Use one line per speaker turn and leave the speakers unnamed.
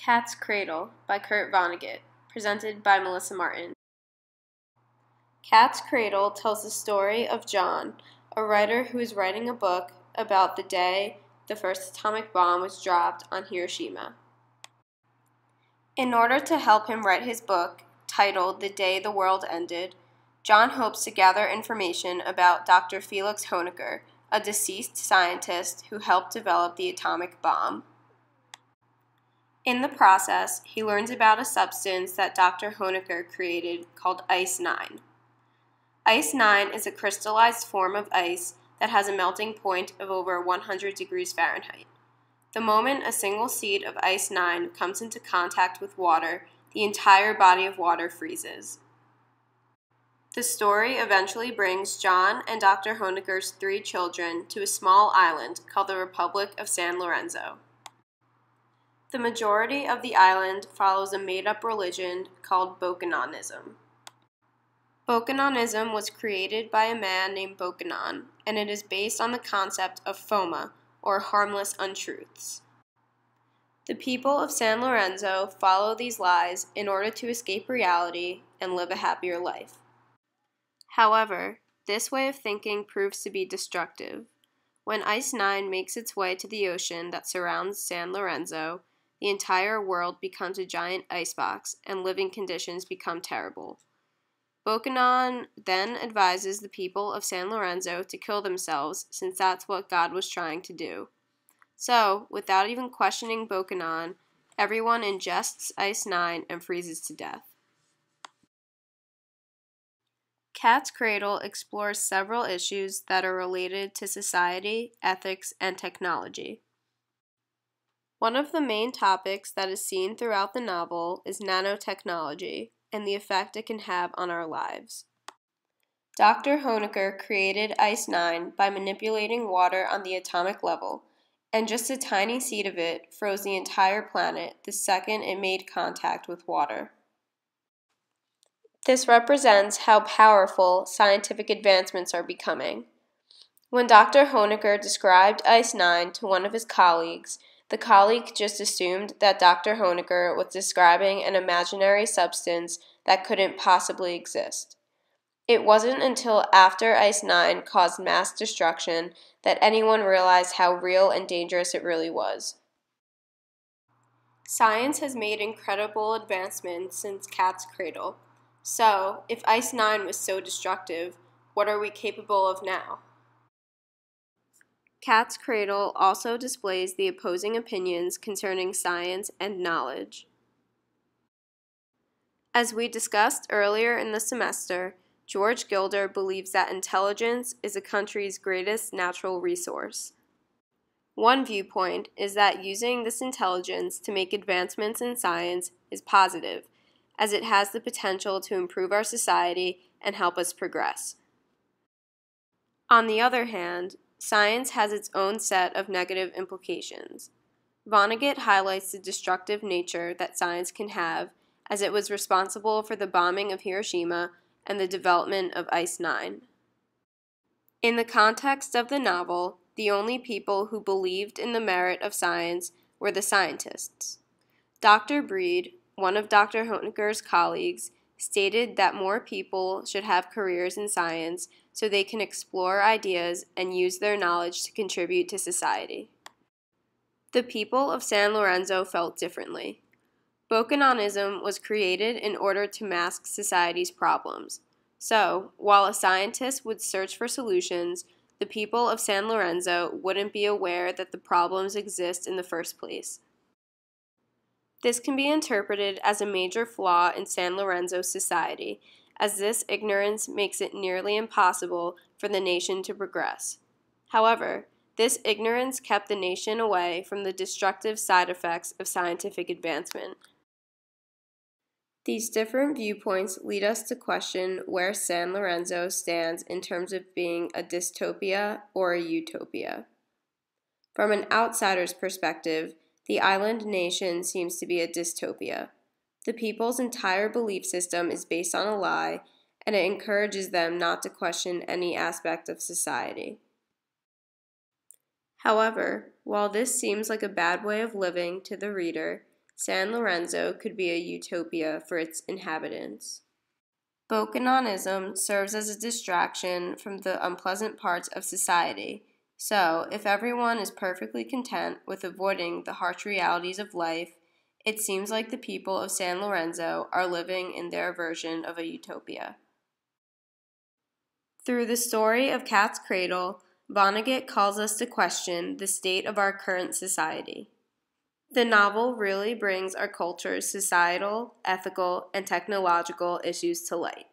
Cat's Cradle by Kurt Vonnegut, presented by Melissa Martin. Cat's Cradle tells the story of John, a writer who is writing a book about the day the first atomic bomb was dropped on Hiroshima. In order to help him write his book, titled The Day the World Ended, John hopes to gather information about Dr. Felix Honecker, a deceased scientist who helped develop the atomic bomb. In the process, he learns about a substance that Dr. Honecker created called Ice-9. Ice-9 is a crystallized form of ice that has a melting point of over 100 degrees Fahrenheit. The moment a single seed of Ice-9 comes into contact with water, the entire body of water freezes. The story eventually brings John and Dr. Honecker's 3 children to a small island called the Republic of San Lorenzo. The majority of the island follows a made-up religion called Bokononism. Bokononism was created by a man named Bokonon, and it is based on the concept of FOMA, or harmless untruths. The people of San Lorenzo follow these lies in order to escape reality and live a happier life. However, this way of thinking proves to be destructive. When Ice-9 makes its way to the ocean that surrounds San Lorenzo, the entire world becomes a giant icebox, and living conditions become terrible. Bokonon then advises the people of San Lorenzo to kill themselves, since that's what God was trying to do. So, without even questioning Bokonon, everyone ingests Ice-9 and freezes to death. Cat's Cradle explores several issues that are related to society, ethics, and technology. One of the main topics that is seen throughout the novel is nanotechnology and the effect it can have on our lives. Dr. Honecker created Ice-9 by manipulating water on the atomic level, and just a tiny seed of it froze the entire planet the second it made contact with water. This represents how powerful scientific advancements are becoming. When Dr. Honecker described Ice-9 to one of his colleagues, the colleague just assumed that Dr. Honecker was describing an imaginary substance that couldn't possibly exist. It wasn't until after Ice-9 caused mass destruction that anyone realized how real and dangerous it really was. Science has made incredible advancements since Cat's Cradle. So, if Ice-9 was so destructive, what are we capable of now? Cat's Cradle also displays the opposing opinions concerning science and knowledge. As we discussed earlier in the semester, George Gilder believes that intelligence is a country's greatest natural resource. One viewpoint is that using this intelligence to make advancements in science is positive, as it has the potential to improve our society and help us progress. On the other hand, science has its own set of negative implications. Vonnegut highlights the destructive nature that science can have, as it was responsible for the bombing of Hiroshima and the development of Ice-9. In the context of the novel, the only people who believed in the merit of science were the scientists. Dr. Breed, one of Dr. Honecker's colleagues, stated that more people should have careers in science so they can explore ideas and use their knowledge to contribute to society. The people of San Lorenzo felt differently. Bokononism was created in order to mask society's problems. So, while a scientist would search for solutions, the people of San Lorenzo wouldn't be aware that the problems exist in the first place. This can be interpreted as a major flaw in San Lorenzo's society, as this ignorance makes it nearly impossible for the nation to progress. However, this ignorance kept the nation away from the destructive side effects of scientific advancement. These different viewpoints lead us to question where San Lorenzo stands in terms of being a dystopia or a utopia. From an outsider's perspective, the island nation seems to be a dystopia. The people's entire belief system is based on a lie, and it encourages them not to question any aspect of society. However, while this seems like a bad way of living to the reader, San Lorenzo could be a utopia for its inhabitants. Bokononism serves as a distraction from the unpleasant parts of society. So, if everyone is perfectly content with avoiding the harsh realities of life, it seems like the people of San Lorenzo are living in their version of a utopia. Through the story of Cat's Cradle, Vonnegut calls us to question the state of our current society. The novel really brings our culture's societal, ethical, and technological issues to light.